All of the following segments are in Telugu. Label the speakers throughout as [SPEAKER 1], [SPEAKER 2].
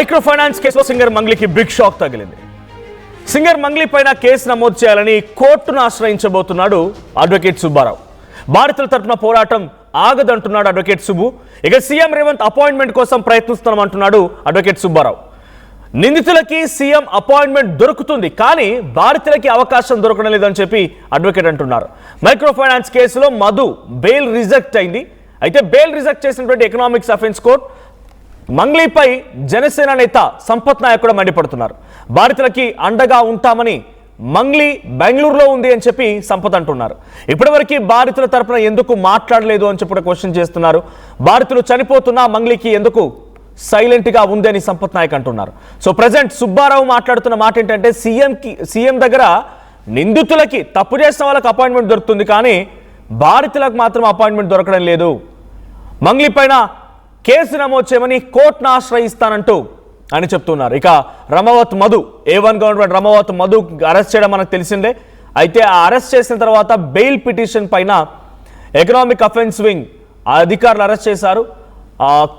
[SPEAKER 1] మైక్రో ఫైనాన్స్ కేసులో సింగర్ మంగ్లీకి బిగ్ షాక్ తగిలింది. సింగర్ మంగ్లీ పైన కేసు నమోదు చేయాలని కోర్టును ఆశ్రయించబోతున్నాడు అడ్వకేట్ సుబ్బారావు. బాధితుల తరపున పోరాటం ఆగదంటున్నాడు అడ్వకేట్ సుబ్బు. ఇక సీఎం రేవంత్ అపాయింట్మెంట్ కోసం ప్రయత్నిస్తున్నామంటున్నాడు అడ్వకేట్ సుబ్బారావు. నిందితులకి సీఎం అపాయింట్మెంట్ దొరుకుతుంది, కానీ బాధితులకి అవకాశం దొరకడం లేదని చెప్పి అడ్వకేట్ అంటున్నారు. మైక్రో ఫైనాన్స్ కేసులో మధు బెయిల్ రిజెక్ట్ అయింది. అయితే బెయిల్ రిజెక్ట్ చేసినటువంటి ఎకనామిక్స్ అఫెన్స్ కోర్టు మంగ్లీపై జనసేన నేత సంపత్ నాయక్ కూడా మండిపడుతున్నారు. బాధితులకి అండగా ఉంటామని మంగ్లీ బెంగళూరులో ఉంది అని చెప్పి సంపత్ అంటున్నారు. ఇప్పటివరకు బాధితుల తరపున ఎందుకు మాట్లాడలేదు అని చెప్పి క్వశ్చన్ చేస్తున్నారు. బాధితులు చనిపోతున్నా మంగ్లీకి ఎందుకు సైలెంట్ గా ఉంది అని సంపత్ నాయక్ అంటున్నారు. సో ప్రజెంట్ సుబ్బారావు మాట్లాడుతున్న మాట ఏంటంటే సీఎం దగ్గర నిందితులకి తప్పు చేసిన వాళ్ళకి అపాయింట్మెంట్ దొరుకుతుంది, కానీ బాధితులకు మాత్రం అపాయింట్మెంట్ దొరకడం లేదు. మంగ్లీ పైన కేసు నమోదు చేయమని కోర్టును ఆశ్రయిస్తానంటూ అని చెప్తున్నారు. ఇక Ramavath Madhu A1 government Ramavath Madhu arrest చేయడం మనకు తెలిసిందే. అయితే ఆ అరెస్ట్ చేసిన తర్వాత బెయిల్ పిటిషన్ పైన ఎకనామిక్ అఫెన్స్ వింగ్ అధికారులు అరెస్ట్ చేశారు.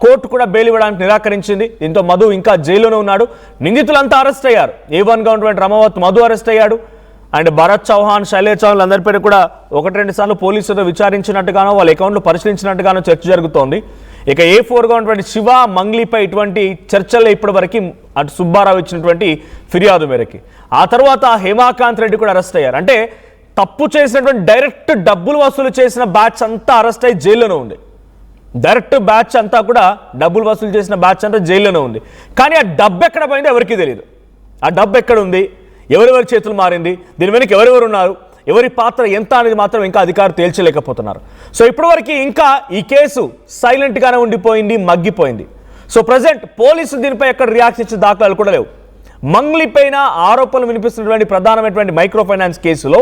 [SPEAKER 1] కోర్టు కూడా బెయిల్ ఇవ్వడానికి నిరాకరించింది. దీంతో మధు ఇంకా జైల్లోనే ఉన్నాడు. నిందితులంతా అరెస్ట్ అయ్యారు. A1 government Ramavath Madhu arrest అయ్యాడు. అండ్ భరత్ చౌహాన్, శైలేష్ చౌహాన్ అందరి పేరు కూడా 1-2 సార్లు పోలీసులు విచారించినట్టుగానో వాళ్ళ అకౌంట్లు పరిశీలించినట్టుగానో చర్చ జరుగుతోంది. ఇక A4 గవర్నమెంట్ శివ మంగ్లీపై ఇటువంటి చర్చల్లో ఇప్పటివరకు అటు సుబ్బారావు ఇచ్చినటువంటి ఫిర్యాదు మేరకి ఆ తర్వాత హేమాకాంత్ రెడ్డి కూడా అరెస్ట్ అయ్యారు. అంటే తప్పు చేసినటువంటి డైరెక్ట్ డబ్బులు వసూలు చేసిన బ్యాచ్ అంతా అరెస్ట్ అయ్యి జైల్లోనే ఉంది. డైరెక్ట్ బ్యాచ్ అంతా కూడా డబ్బులు వసూలు చేసిన బ్యాచ్ అంతా జైల్లోనే ఉంది. కానీ ఆ డబ్బు ఎక్కడ పోయిందో ఎవరికీ తెలియదు. ఆ డబ్బు ఎక్కడ ఉంది, ఎవరెవరి చేతులు మారింది, దీని వెనక ఎవరెవరు ఉన్నారు, ఎవరి పాత్ర ఎంత అనేది మాత్రం ఇంకా అధికారులు తేల్చలేకపోతున్నారు. సో ఇప్పటివరకు ఇంకా ఈ కేసు సైలెంట్గానే ఉండిపోయింది, మగ్గిపోయింది. సో ప్రజెంట్ పోలీసులు దీనిపై ఎక్కడ రియాక్షన్ ఇచ్చే దాఖలాలు కూడా లేవు. మంగ్లీ పైన ఆరోపణలు వినిపిస్తున్నటువంటి ప్రధానమైనటువంటి మైక్రో ఫైనాన్స్ కేసులో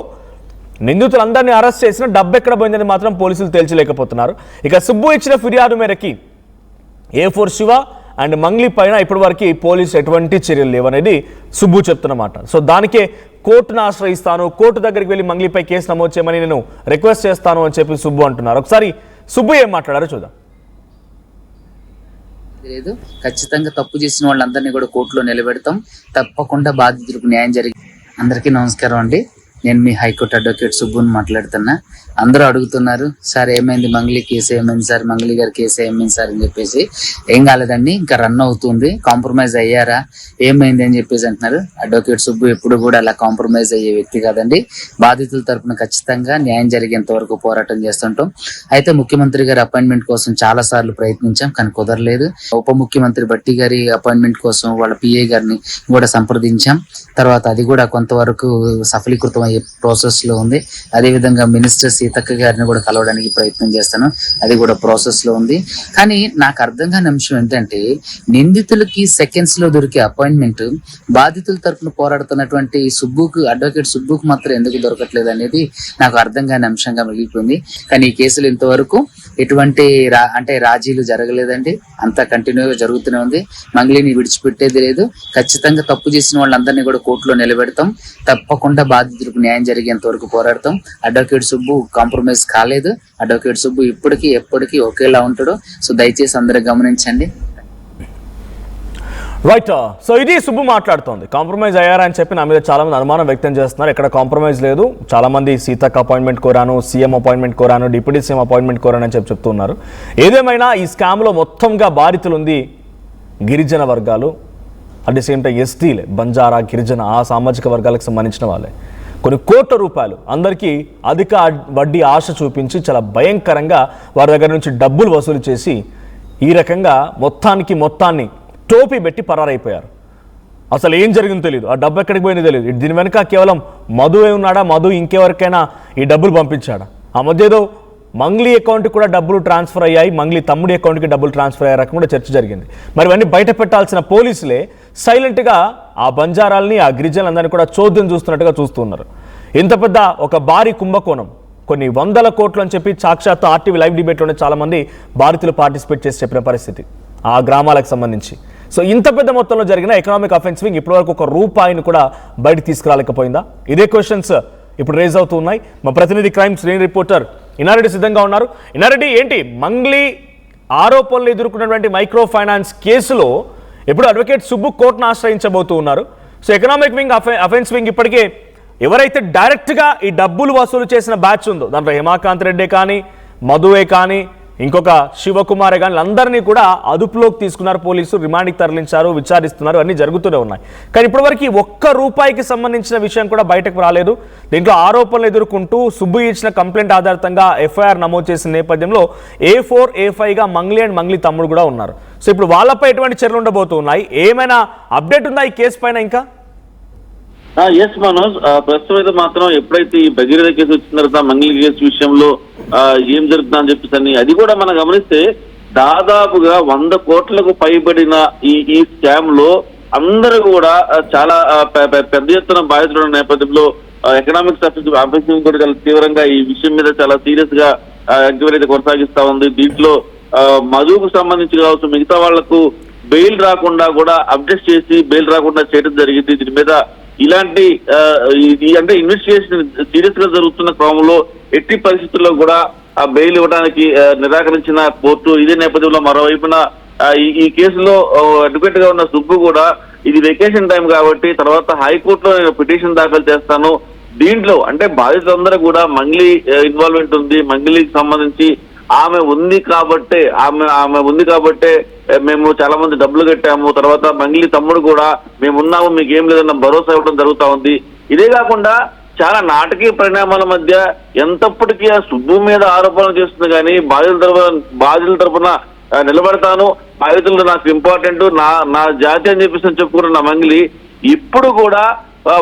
[SPEAKER 1] నిందితులందరినీ అరెస్ట్ చేసిన డబ్బు ఎక్కడ పోయిందని మాత్రం పోలీసులు తేల్చలేకపోతున్నారు. ఇక సుబ్బు ఇచ్చిన ఫిర్యాదు మేరకి A4 శివ అండ్ మంగ్లీ పైన ఇప్పటివరకు పోలీసు ఎటువంటి చర్యలు లేవనేది సుబ్బు చెప్తున్నమాట. సో దానికే కోర్టును ఆశ్రయిస్తాను, కోర్టు దగ్గరికి వెళ్ళి మంగ్లీపై కేసు నమోదు చేయమని నేను రిక్వెస్ట్ చేస్తాను అని చెప్పి సుబ్బు అంటున్నారు. ఒకసారి సుబ్బు ఏం మాట్లాడారో చూద్దాం.
[SPEAKER 2] లేదు, ఖచ్చితంగా తప్పు చేసిన వాళ్ళందరినీ కూడా కోర్టులో నిలబెడతాం. తప్పకుండా బాధితులకు న్యాయం జరిగి. అందరికీ నమస్కారం అండి. నేను మీ హైకోర్టు అడ్వకేట్ సుబ్బుని మాట్లాడుతున్నా. అందరూ అడుగుతున్నారు, సార్ ఏమైంది, మంగ్లీ కేసు ఏమైంది సార్, మంగ్లీ గారి కేసు ఏమైంది సార్ అని చెప్పేసి. ఏం కాలేదండి, ఇంకా రన్ అవుతుంది. కాంప్రమైజ్ అయ్యారా, ఏమైంది అని చెప్పేసి అంటున్నారు. అడ్వకేట్ సుబ్బు ఎప్పుడు కూడా అలా కాంప్రమైజ్ అయ్యే వ్యక్తి కాదండి. బాధితుల తరపున ఖచ్చితంగా న్యాయం జరిగేంత వరకు పోరాటం చేస్తుంటాం. అయితే ముఖ్యమంత్రి గారి అపాయింట్మెంట్ కోసం చాలా సార్లు ప్రయత్నించాం, కానీ కుదరలేదు. ఉప ముఖ్యమంత్రి భట్టి గారి అపాయింట్మెంట్ కోసం వాళ్ళ PA గారిని కూడా సంప్రదించాం. తర్వాత అది కూడా కొంతవరకు సఫలీకృతం అయ్యే ప్రాసెస్ లో ఉంది. అదేవిధంగా మినిస్టర్ సీతక్క గారిని కూడా కలవడానికి ప్రయత్నం చేస్తాను, అది కూడా ప్రాసెస్ లో ఉంది. కానీ నాకు అర్థం కాని అంశం ఏంటంటే, నిందితులకి సెకండ్స్ లో దొరికే అపాయింట్మెంట్ బాధితుల తరపున పోరాడుతున్నటువంటి సుబ్బుకు, అడ్వకేట్ సుబ్బుకు మాత్రం ఎందుకు దొరకట్లేదు అనేది నాకు అర్థం కాని అంశంగా మిగిలిపోయింది. కానీ ఈ కేసులు ఇంతవరకు ఎటువంటి రాజీలు జరగలేదండి, అంతా కంటిన్యూగా జరుగుతూనే ఉంది. మంగ్లీని విడిచిపెట్టేది లేదు. ఖచ్చితంగా తప్పు చేసిన వాళ్ళందరినీ కూడా కోర్టులో నిలబెడతాం. తప్పకుండా బాధితులకు న్యాయం జరిగేంత వరకు పోరాడతాం. అడ్వకేట్ సుబ్బు కాంప్రమైజ్ కాలేదు. అడ్వకేట్ సుబ్బు ఇప్పటికీ ఎప్పటికీ ఒకేలా ఉంటాడు. సో దయచేసి అందరూ గమనించండి.
[SPEAKER 1] రైట్. సో ఇది సుబ్బు మాట్లాడుతోంది. కాంప్రమైజ్ అయ్యారా అని చెప్పి నా మీద చాలా మంది అనుమానం వ్యక్తం చేస్తున్నారు. ఎక్కడ కాంప్రమైజ్ లేదు. చాలా మంది సీతక్ అపాయింట్మెంట్ కోరాను, సీఎం అపాయింట్మెంట్ కోరాను, డిప్యూటీ సీఎం అపాయింట్మెంట్ కోరాను అని చెప్తున్నారు. ఏదేమైనా ఈ స్కామ్లో మొత్తంగా బాధితులు ఉంది గిరిజన వర్గాలు, అట్ ది సేమ్ టైం ఎస్టీలే, బంజారా, గిరిజన ఆ సామాజిక వర్గాలకు సంబంధించిన వాళ్ళే. కొన్ని కోట్ల రూపాయలు అందరికీ అధిక వడ్డీ ఆశ చూపించి చాలా భయంకరంగా వారి దగ్గర నుంచి డబ్బులు వసూలు చేసి ఈ రకంగా మొత్తాన్ని టోపీ పెట్టి పరారైపోయారు. అసలు ఏం జరిగిందో తెలియదు, ఆ డబ్బు ఎక్కడికి పోయిందో తెలియదు. దీని వెనుక కేవలం మధు ఉన్నాడా, మధు ఇంకెవరికైనా ఈ డబ్బులు పంపించాడా? ఆ మధ్య ఏదో మంగ్లీ అకౌంట్కి కూడా డబ్బులు ట్రాన్స్ఫర్ అయ్యాయి, మంగ్లీ తమ్ముడి అకౌంట్కి డబ్బులు ట్రాన్స్ఫర్ అయ్యే రకం కూడా చర్చ జరిగింది. మరి ఇవన్నీ బయట పెట్టాల్సిన పోలీసులే సైలెంట్గా ఆ బంజారాల్ని, ఆ గిరిజనులందరినీ కూడా చోద్యం చూస్తున్నట్టుగా చూస్తున్నారు. ఇంత పెద్ద ఒక భారీ కుంభకోణం, కొన్ని 100 కోట్లు అని చెప్పి సాక్షాత్తు RTV లైవ్ డిబేట్లోనే చాలామంది బాధితులు పార్టిసిపేట్ చేసి చెప్పిన పరిస్థితి ఆ గ్రామాలకు సంబంధించి. సో ఇంత పెద్ద మొత్తంలో జరిగిన ఎకనామిక్ అఫెన్స్ వింగ్ ఇప్పటివరకు ₹1 కూడా బయట తీసుకురాలేకపోయిందా? ఇదే క్వశ్చన్స్ ఇప్పుడు రేజ్ అవుతూ ఉన్నాయి. మా ప్రతినిధి క్రైమ్ శ్రేణి రిపోర్టర్ ఇనారెడ్డి సిద్ధంగా ఉన్నారు. ఇనారెడ్డి, ఏంటి మంగ్లీ ఆరోపణలు ఎదుర్కొన్నటువంటి మైక్రో ఫైనాన్స్ కేసులో ఇప్పుడు అడ్వకేట్ సుబ్బు కోర్టును ఆశ్రయించబోతూ ఉన్నారు. So economic wing, offence wing ఇప్పటికే ఎవరైతే డైరెక్ట్గా ఈ డబ్బులు వసూలు చేసిన బ్యాచ్ ఉందో, దాంట్లో హిమాకాంత్ రెడ్డి కానీ, మధువే కానీ, ఇంకొక శివకుమారే కానీ అందరినీ కూడా అదుపులోకి తీసుకున్నారు పోలీసు, రిమాండ్కి తరలించారు, విచారిస్తున్నారు, అన్నీ జరుగుతూనే ఉన్నాయి. కానీ ఇప్పటివరకు ఒక్క రూపాయికి సంబంధించిన విషయం కూడా బయటకు రాలేదు. దీంట్లో ఆరోపణలు ఎదుర్కొంటూ సుబ్బు ఇచ్చిన కంప్లైంట్ ఆధారితంగా ఎఫ్ఐఆర్ నమోదు చేసిన నేపథ్యంలో A4, A5గా మంగ్లీ అండ్ మంగ్లీ తమ్ముడు కూడా ఉన్నారు. సో ఇప్పుడు వాళ్ళపై ఎటువంటి చర్యలు ఉండబోతున్నాయి, ఏమైనా అప్డేట్ ఉందా ఈ కేసు పైన ఇంకా?
[SPEAKER 3] ఎస్ మనోజ్, ప్రస్తుతం అయితే మాత్రం ఎప్పుడైతే ఈ భగీరథ కేసు వచ్చిన తర్వాత మంగళ కేసు విషయంలో ఏం జరుగుతుందా అని చెప్పేసి అది కూడా మనం గమనిస్తే దాదాపుగా 100 కోట్లకు పైబడిన ఈ స్కామ్ లో అందరూ కూడా చాలా పెద్ద ఎత్తున బాధితులు ఉన్న నేపథ్యంలో ఎకనామిక్స్ ఆఫీసింగ్ కూడా చాలా తీవ్రంగా ఈ విషయం మీద చాలా సీరియస్ గా ఎంక్వైరీ అయితే కొనసాగిస్తా ఉంది. దీంట్లో మధుకు సంబంధించి కావచ్చు, మిగతా వాళ్లకు బెయిల్ రాకుండా కూడా అప్డేట్ చేసి బెయిల్ రాకుండా చేయడం జరిగింది. దీని మీద ఇలాంటి అంటే ఇన్వెస్టిగేషన్ సీరియస్ గా జరుగుతున్న క్రమంలో ఎట్టి పరిస్థితుల్లో కూడా ఆ బెయిల్ ఇవ్వడానికి నిరాకరించిన కోర్టు. ఇదే నేపథ్యంలో మరోవైపున ఈ కేసులో అడ్వకేట్ గా ఉన్న సుబ్బు కూడా ఇది వెకేషన్ టైం కాబట్టి తర్వాత హైకోర్టులో నేను పిటిషన్ దాఖలు చేస్తాను, దీంట్లో అంటే బాధితులందరూ కూడా మంగ్లీ ఇన్వాల్వ్మెంట్ ఉంది, మంగ్లీకి సంబంధించి ఆమె ఉంది కాబట్టే మేము చాలా మంది డబ్బులు కట్టాము, తర్వాత మంగ్లీ తమ్ముడు కూడా మేమున్నాము మీకు ఏం లేదన్న భరోసా ఇవ్వడం జరుగుతా ఉంది. ఇదే కాకుండా చాలా నాటకీయ పరిణామాల మధ్య ఎంతప్పటికీ ఆ సుబ్బు మీద ఆరోపణలు చేస్తుంది కానీ బాధితుల తరపున నిలబడతాను, బాధితులు నాకు ఇంపార్టెంట్, నా జాతి అని చెప్పేసి చెప్పుకుంటున్న మంగ్లీ ఇప్పుడు కూడా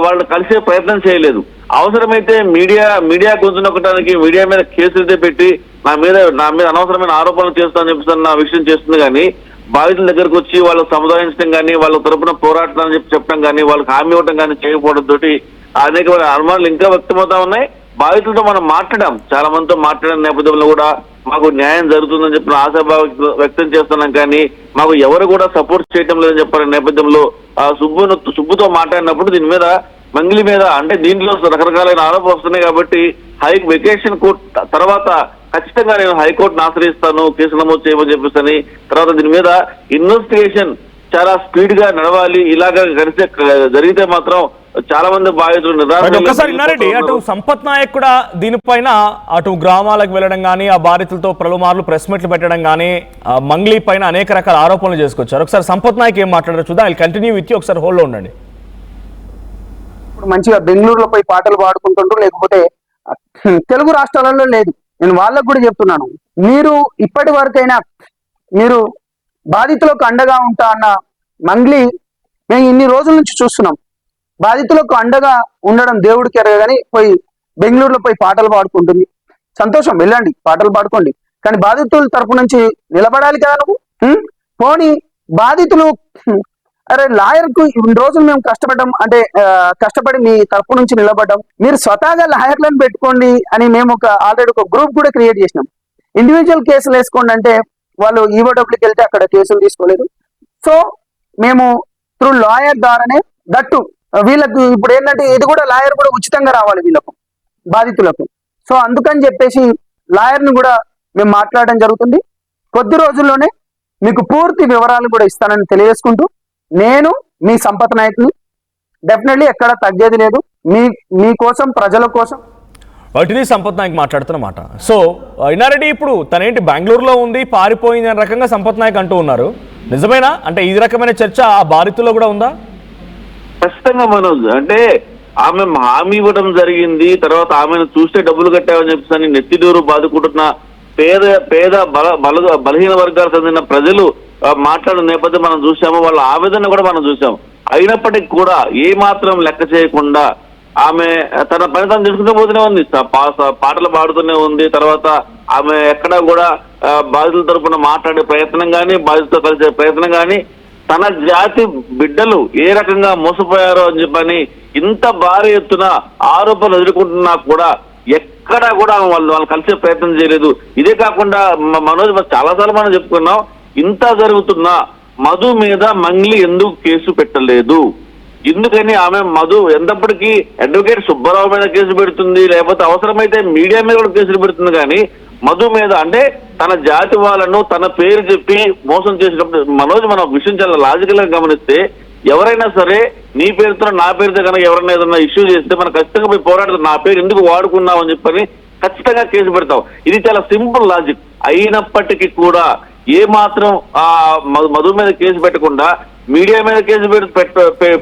[SPEAKER 3] వాళ్ళు కలిసే ప్రయత్నం చేయలేదు. అవసరమైతే మీడియా గొంతు నొక్కడానికి మీడియా మీద కేసులు పెట్టి నా మీద అనవసరమైన ఆరోపణలు చేస్తానని చెప్పేసి నా విషయం చేస్తుంది కానీ బాధితుల దగ్గరకు వచ్చి వాళ్ళకు సముదాయించడం కానీ వాళ్ళ తరపున పోరాటం అని చెప్పడం కానీ వాళ్ళకి హామీ ఇవ్వడం కానీ చేయకపోవడం తోటి అనేక అనుమానాలు ఇంకా వ్యక్తమవుతా ఉన్నాయి. బాధితులతో మనం మాట్లాడాం, చాలా మందితో మాట్లాడిన నేపథ్యంలో కూడా మాకు న్యాయం జరుగుతుందని చెప్పిన ఆశాభావం వ్యక్తం చేస్తున్నాం కానీ మాకు ఎవరు కూడా సపోర్ట్ చేయడం లేదని చెప్పిన నేపథ్యంలో సుబ్బుతో మాట్లాడినప్పుడు దీని మీద మంగ్లీ మీద అంటే దీంట్లో రకరకాలైన ఆరోపణలు వస్తున్నాయి కాబట్టి వెకేషన్ కోర్ట్ తర్వాత ఖచ్చితంగా నేను హైకోర్టును ఆశ్రయిస్తాను, కేసు నమోదు చేయమని చెప్పేసి తర్వాత దీని మీద ఇన్వెస్టిగేషన్ చాలా స్పీడ్ గా నడవాలి. ఇలాగా జరిగితే మాత్రం చాలా మంది బాధితులు
[SPEAKER 1] అటు సంపత్ నాయక్ కూడా దీనిపైన అటు గ్రామాలకు వెళ్ళడం కానీ ఆ బాధితులతో పలుమార్లు ప్రెస్ మీట్లు పెట్టడం కానీ మంగ్లీ పైన అనేక రకాల ఆరోపణలు చేసుకొచ్చారు. ఒకసారి సంపత్ నాయక్ ఏం మాట్లాడారు చూద్దాం. ఐ కంటిన్యూ విత్ యూ, ఒకసారి హోల్డ్ లో ఉండండి.
[SPEAKER 4] ఇప్పుడు మంచిగా బెంగళూరులో పోయి పాటలు పాడుకుంటుంటారు, లేకపోతే తెలుగు రాష్ట్రాలలో లేదు. నేను వాళ్ళకు కూడా చెప్తున్నాను, మీరు ఇప్పటి వరకైనా మీరు బాధితులకు అండగా ఉంటా అన్న మంగ్లీ మేము ఇన్ని రోజుల నుంచి చూస్తున్నాం. బాధితులకు అండగా ఉండడం దేవుడికి ఎరగని పోయి బెంగళూరులో పోయి పాటలు పాడుకుంటుంది. సంతోషం, వెళ్ళండి పాటలు పాడుకోండి, కానీ బాధితుల తరపు నుంచి నిలబడాలి కదా నువ్వు. పోనీ బాధితులు అరే లాయర్కు ఇన్ని రోజులు మేము కష్టపడి మీ తరపు నుంచి నిలబడ్డాం, మీరు స్వతహాగా లాయర్లను పెట్టుకోండి అని మేము ఆల్రెడీ ఒక గ్రూప్ కూడా క్రియేట్ చేసినాం. ఇండివిజువల్ కేసులు వేసుకోండి అంటే వాళ్ళు ఈవోడబ్ల్యూకి వెళ్తే అక్కడ కేసులు తీసుకోలేదు. సో మేము త్రూ లాయర్ ద్వారానే దట్టు వీళ్ళకు ఇప్పుడు ఏంటంటే ఇది కూడా లాయర్ కూడా ఉచితంగా రావాలి వీళ్ళకు బాధితులకు. సో అందుకని చెప్పేసి లాయర్ని కూడా మేము మాట్లాడడం జరుగుతుంది. కొద్ది రోజుల్లోనే మీకు పూర్తి వివరాలు కూడా ఇస్తానని తెలియజేసుకుంటూ నేను మీ సంపత్ నాయక్ని డెఫినెట్లీ ఎక్కడ తగ్గేది లేదు, మీకోసం ప్రజల కోసం.
[SPEAKER 1] వాటిని సంపత్ నాయక్ మాట్లాడుతున్నమాట. సో ఇన్నారెడ్డి ఇప్పుడు తనేంటి బెంగళూరులో ఉంది, పారిపోయింది అనే రకంగా సంపత్ నాయక్ అంటూ ఉన్నారు. నిజమేనా? అంటే ఈ రకమైన చర్చ ఆ బాధితుల్లో కూడా ఉందా?
[SPEAKER 3] ఖచ్చితంగా మనోజ్, అంటే ఆమె హామీ ఇవ్వడం జరిగింది, తర్వాత ఆమెను చూస్తే డబ్బులు కట్టామని చెప్పేసి నెత్తిడూరు బాదుకుంటున్న పేద బలహీన వర్గాలకు చెందిన ప్రజలు మాట్లాడిన నేపథ్యం మనం చూసాము, వాళ్ళ ఆవేదన కూడా మనం చూసాము. అయినప్పటికీ కూడా ఏ మాత్రం లెక్క చేయకుండా ఆమె తన పని తను తీసుకుంటూ పోతూనే ఉంది, పాటలు పాడుతూనే ఉంది. తర్వాత ఆమె ఎక్కడా కూడా బాధితుల తరపున మాట్లాడే ప్రయత్నం కానీ బాధితులతో కలిసే ప్రయత్నం కానీ తన జాతి బిడ్డలు ఏ రకంగా మోసపోయారో అని చెప్పని ఇంత భారీ ఎత్తున ఆరోపణలు ఎదుర్కొంటున్నా కూడా ఎక్కడా కూడా వాళ్ళు కలిసే ప్రయత్నం చేయలేదు. ఇదే కాకుండా మనోజ్ చాలాసార్లు మనం చెప్పుకున్నాం, ఇంత జరుగుతున్నా మధు మీద మంగ్లీ ఎందుకు కేసు పెట్టలేదు, ఎందుకని ఆమె మధు ఎంతప్పటికీ అడ్వకేట్ సుబ్బారావు మీద కేసు పెడుతుంది, లేకపోతే అవసరమైతే మీడియా మీద కూడా కేసులు పెడుతుంది, కానీ మధు మీద అంటే తన జాతి వాళ్ళను తన పేరు చెప్పి మోసం చేసినప్పుడు మనోజ్ మనం విషయం చాలా లాజికల్ గా గమనిస్తే ఎవరైనా సరే నీ పేరుతో నా పేరుతో కనుక ఎవరైనా ఏదైనా ఇష్యూ చేస్తే మనం ఖచ్చితంగా పోయి పోరాడతాం, నా పేరు ఎందుకు వాడుకున్నావు అని చెప్పని ఖచ్చితంగా కేసు పెడతాం. ఇది చాలా సింపుల్ లాజిక్. అయినప్పటికీ కూడా ఏ మాత్రం ఆ మధు మీద కేసు పెట్టకుండా మీడియా మీద కేసు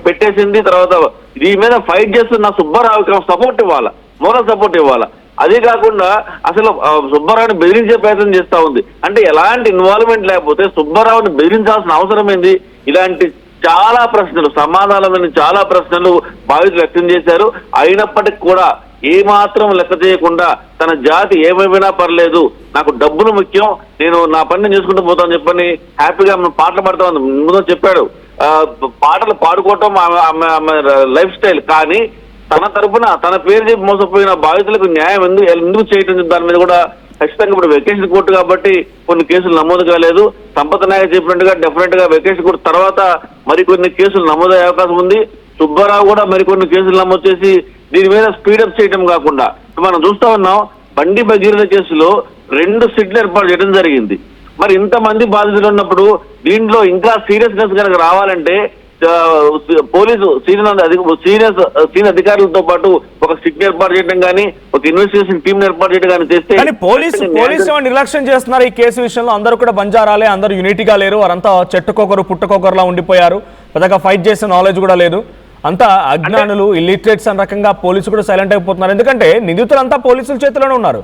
[SPEAKER 3] పెట్టేసింది. తర్వాత దీని మీద ఫైట్ చేస్తున్న సుబ్బారావుకి సపోర్ట్ ఇవ్వాలా, మోరల్ సపోర్ట్ ఇవ్వాలా. అదే కాకుండా అసలు సుబ్బారావుని బెదిరించే ప్రయత్నం చేస్తా ఉంది. అంటే ఎలాంటి ఇన్వాల్వ్మెంట్ లేకపోతే సుబ్బారావుని బెదిరించాల్సిన అవసరం ఏంది? ఇలాంటి చాలా ప్రశ్నలు, సమాధానమైన చాలా ప్రశ్నలు బాధితులు వ్యక్తం చేశారు. అయినప్పటికీ కూడా ఏ మాత్రం లెక్క చేయకుండా తన జాతి ఏమైనా పర్లేదు, నాకు డబ్బులు ముఖ్యం, నేను నా పని చేసుకుంటూ పోతాను చెప్పని హ్యాపీగా పాటలు పాడుతా ముందు చెప్పాడు. పాటలు పాడుకోవటం ఆమె లైఫ్ స్టైల్. కానీ తన తరఫున తన పేరు చెప్పి మోసపోయిన బాధితులకు న్యాయం ఎందుకు చేయటం, దాని మీద కూడా ఖచ్చితంగా ఇప్పుడు వెకేషన్ కోర్టు కాబట్టి కొన్ని కేసులు నమోదు కాలేదు. సంపద నాయక్ చెప్పినట్టుగా డెఫినెట్ గా వెకేషన్ కోర్టు తర్వాత మరికొన్ని కేసులు నమోదయ్యే అవకాశం ఉంది. సుబ్బారావు కూడా మరికొన్ని కేసులు నమోదు చేసి దీని మీద స్పీడప్ చేయడం కాకుండా మనం చూస్తా ఉన్నాం. బండి భగీరథ కేసులో 2 సిట్లు ఏర్పాటు చేయడం జరిగింది. మరి ఇంతమంది బాధితులు ఉన్నప్పుడు దీంట్లో ఇంకా సీరియస్నెస్ కనుక రావాలంటే పోలీసు సీనియర్ అధికారులతో పాటు ఒక సిట్ ఏర్పాటు చేయడం కానీ, ఒక ఇన్వెస్టిగేషన్ టీం ఏర్పాటు చేయడం కానీ చేస్తే.
[SPEAKER 1] పోలీసు నిర్లక్ష్యం చేస్తున్నారు ఈ కేసు విషయంలో. అందరూ కూడా బంజారాలే, అందరూ యూనిటీగా లేరు, వారంతా చెట్టుకొకరు పుట్టుకొకరులా ఉండిపోయారు, పెద్దగా ఫైట్ చేసే నాలెడ్జ్ కూడా లేదు, అంతా అజ్ఞానులు, ఇల్లిటరేట్స్ అనే రకంగా పోలీసు కూడా సైలెంట్ అయిపోతున్నారు. ఎందుకంటే నిందితులంతా పోలీసుల చేతిలోనే ఉన్నారు.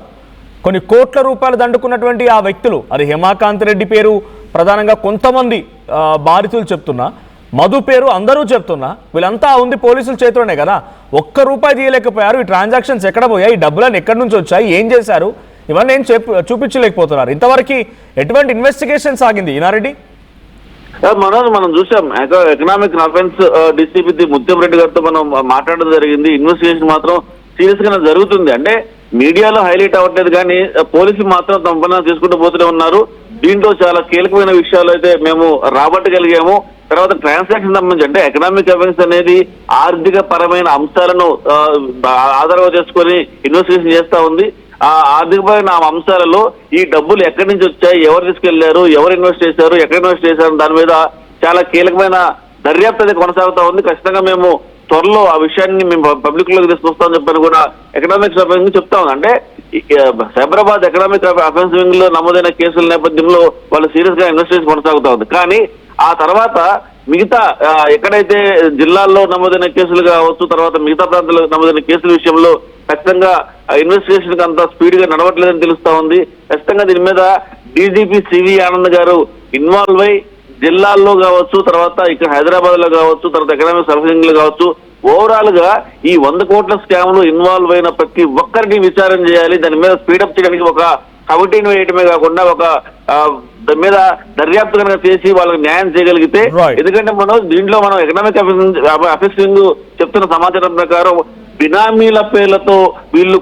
[SPEAKER 1] కొన్ని కోట్ల రూపాయలు దండుకున్నటువంటి ఆ వ్యక్తులు, అది హేమాకాంత్ రెడ్డి పేరు ప్రధానంగా కొంతమంది బాధితులు చెప్తున్నా, మధు పేరు అందరూ చెప్తున్నా, వీళ్ళంతా ఉంది పోలీసుల చేతిలోనే కదా. ఒక్క రూపాయి తీయలేకపోయారు. ఈ ట్రాన్సాక్షన్స్ ఎక్కడ పోయాయి, ఈ డబ్బులను ఎక్కడి నుంచి వచ్చాయి, ఏం చేశారు, ఇవన్నీ ఏం చూపించలేకపోతున్నారు. ఇంతవరకు ఎటువంటి ఇన్వెస్టిగేషన్ సాగింది ఈనారెడ్డి?
[SPEAKER 3] మనోజ్, మనం చూసాం ఎకనామిక్ అఫెన్స్ డీసీపీ ముత్యం రెడ్డి గారితో మనం మాట్లాడడం జరిగింది. ఇన్వెస్టిగేషన్ మాత్రం సీరియస్ గా జరుగుతుంది. అంటే మీడియాలో హైలైట్ అవ్వట్లేదు కానీ పోలీసులు మాత్రం తమ పని తీసుకుంటూ పోతూనే ఉన్నారు. దీంట్లో చాలా కీలకమైన విషయాలు అయితే మేము రాబట్టగలిగాము. తర్వాత ట్రాన్సాక్షన్ సంబంధించి అంటే ఎకనామిక్ అఫెన్స్ అనేది ఆర్థిక పరమైన అంశాలను ఆధారంగా చేసుకొని ఇన్వెస్టిగేషన్ చేస్తా ఉంది. ఆ ఆర్థికపరమైన అంశాలలో ఈ డబ్బులు ఎక్కడి నుంచి వచ్చాయి, ఎవరు తీసుకెళ్లారు, ఎవరు ఇన్వెస్ట్ చేశారు, ఎక్కడ ఇన్వెస్ట్ చేశారు, దాని మీద చాలా కీలకమైన దర్యాప్తు అయితే కొనసాగుతా ఉంది. ఖచ్చితంగా మేము త్వరలో ఆ విషయాన్ని మేము పబ్లిక్ లోకి తీసుకొస్తామని చెప్పని కూడా ఎకనామిక్స్ అఫెన్స్ చెప్తా ఉంది. అంటే సైబరాబాద్ ఎకనామిక్ అఫెన్స్ వింగ్ లో నమోదైన కేసుల నేపథ్యంలో వాళ్ళు సీరియస్ గా ఇన్వెస్టిగేషన్ కొనసాగుతా ఉంది. కానీ ఆ తర్వాత మిగతా ఎక్కడైతే జిల్లాల్లో నమోదైన కేసులు కావచ్చు, తర్వాత మిగతా ప్రాంతాల్లో నమోదైన కేసుల విషయంలో ఖచ్చితంగా ఇన్వెస్టిగేషన్ అంత స్పీడ్ గా నడవట్లేదని తెలుస్తా ఉంది. ఖచ్చితంగా దీని మీద డీజీపీ సివి ఆనంద్ గారు ఇన్వాల్వ్ అయి జిల్లాల్లో కావచ్చు, తర్వాత ఇక్కడ హైదరాబాద్ లో కావచ్చు, తర్వాత ఎకనామిక్ సర్వీసింగ్ లో కావచ్చు, ఓవరాల్ గా ఈ 100 కోట్ల స్కామ్ లో ఇన్వాల్వ్ అయిన ప్రతి ఒక్కరిని విచారణ చేయాలి. దాని మీద స్పీడప్ చేయడానికి ఒక కమిటీని వేయటమే కాకుండా ఒక దాని మీద దర్యాప్తు కనుక చేసి వాళ్ళకి న్యాయం చేయగలిగితే, ఎందుకంటే దీంట్లో మనం ఎకనామిక్ అఫెక్సింగ్ చెప్తున్న సమాచారం ప్రకారం బినామీల పేర్లతో వీళ్ళు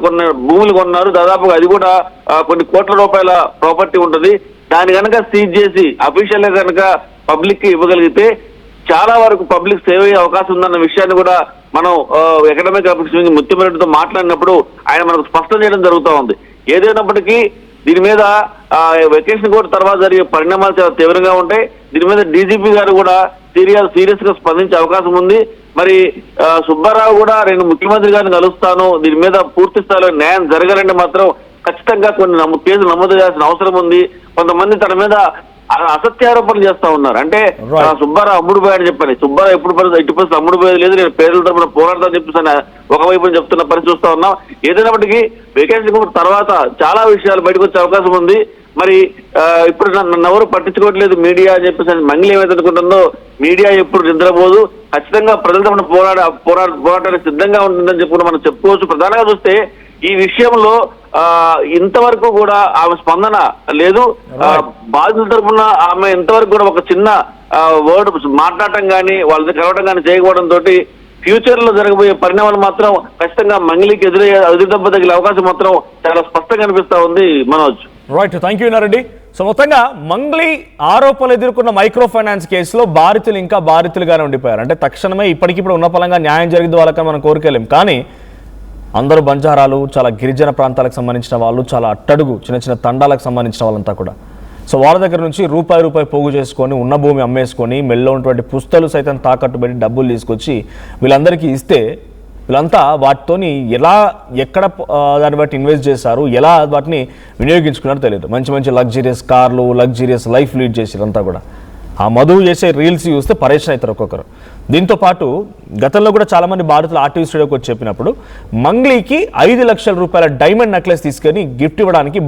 [SPEAKER 3] భూములు కొన్నారు. దాదాపుగా అది కూడా కొన్ని కోట్ల రూపాయల ప్రాపర్టీ ఉంటుంది. దాన్ని కనుక సీజ్ చేసి అఫీషియల్ గా కనుక పబ్లిక్ కి ఇవ్వగలిగితే చాలా వరకు పబ్లిక్ సేవ్ అయ్యే అవకాశం ఉందన్న విషయాన్ని కూడా మనం ఎకనామిక్ అఫెక్సింగ్ ముత్యం రెడ్డితో మాట్లాడినప్పుడు ఆయన మనకు స్పష్టం చేయడం జరుగుతూ ఉంది. ఏదైనప్పటికీ దీని మీద వెకేషన్ కోర్టు తర్వాత జరిగే పరిణామాలు చాలా తీవ్రంగా ఉంటాయి. దీని మీద డీజీపీ గారు కూడా సీరియస్ గా స్పందించే అవకాశం ఉంది. మరి సుబ్బారావు కూడా నేను ముఖ్యమంత్రి గారిని కలుస్తాను, దీని మీద పూర్తి స్థాయిలో న్యాయం జరగాలంటే మాత్రం ఖచ్చితంగా కొన్ని కేసులు నమోదు చేయాల్సిన అవసరం ఉంది. కొంతమంది తన మీద అసత్యారోపణలు చేస్తా ఉన్నారు. అంటే సుబ్బారావు అమ్ముడు పోయాడని చెప్పని, సుబ్బారావు ఎట్టి పరిస్థితి అమ్ముడు పోయేది లేదు, నేను పేదల తరపున పోరాడతానని చెప్పేసి ఒకవైపు చెప్తున్న పరిస్థితి చూస్తా ఉన్నాం. ఏదైనప్పటికీ వెకేషన్ తర్వాత చాలా విషయాలు బయటకు వచ్చే అవకాశం ఉంది. మరి ఇప్పుడు నన్ను ఎవరు పట్టించుకోవట్లేదు మీడియా అని చెప్పేసి మంగళి ఏమైతే అనుకుంటుందో, మీడియా ఎప్పుడు నిద్రపోదు, ఖచ్చితంగా ప్రజల తరపున పోరాటానికి సిద్ధంగా ఉంటుందని చెప్పి మనం చెప్పుకోవచ్చు. ప్రధానంగా చూస్తే ఈ విషయంలో ఇంతవరకు కూడా ఆమె స్పందన లేదు. బాధితుల తరఫున ఆమె ఇంతవరకు కూడా ఒక చిన్న వర్డ్ మాట్లాడటం కానీ వాళ్ళని కలవడం కానీ చేయకపోవడం తోటి ఫ్యూచర్ లో జరగబోయే పరిణామాలు మాత్రం ఖచ్చితంగా మంగళికి ఎదురుదెబ్బ తగిలే అవకాశం మాత్రం చాలా స్పష్టంగా కనిపిస్తా ఉంది. Manoj,
[SPEAKER 1] right, thank you Nareddy. So మొత్తంగా మంగ్లీ ఆరోపణలు ఎదుర్కొన్న మైక్రో ఫైనాన్స్ కేసులో బాధితులు ఇంకా బాధితులుగానే ఉండిపోయారు. అంటే తక్షణమే ఇప్పటికిప్పుడు ఉన్న పలంగా న్యాయం జరిగింది వాళ్ళకని మనం కోరుకోలేం. కానీ అందరూ బంజారాలు, చాలా గిరిజన ప్రాంతాలకు సంబంధించిన వాళ్ళు, చాలా అట్టడుగు చిన్న చిన్న తండాలకు సంబంధించిన వాళ్ళంతా కూడా. సో వాళ్ళ దగ్గర నుంచి రూపాయి పోగు చేసుకొని ఉన్న భూమి అమ్మేసుకొని మెల్లో ఉన్నటువంటి పుస్తలు సైతం తాకట్టు పెట్టి డబ్బులు తీసుకొచ్చి వీళ్ళందరికీ ఇస్తే వీళ్ళంతా వాటితోని ఎలా ఎక్కడ దాన్ని బట్టి ఇన్వెస్ట్ చేశారు, ఎలా వాటిని వినియోగించుకున్నారో తెలియదు. మంచి మంచి లగ్జరియస్ కార్లు, లగ్జరియస్ లైఫ్ లీడ్ చేసారంతా కూడా. ఆ మధు చేసే రీల్స్ చూస్తే పరేషాన్ అవుతారు ఒక్కొక్కరు. దీంతో పాటు గతంలో కూడా చాలామంది బాధితులు ఆర్టీవీ స్టూడియోకి వచ్చి చెప్పినప్పుడు మంగ్లీకి 5 లక్షల రూపాయల డైమండ్ నెక్లెస్ తీసుకొని గిఫ్ట్ ఇవ్వడానికి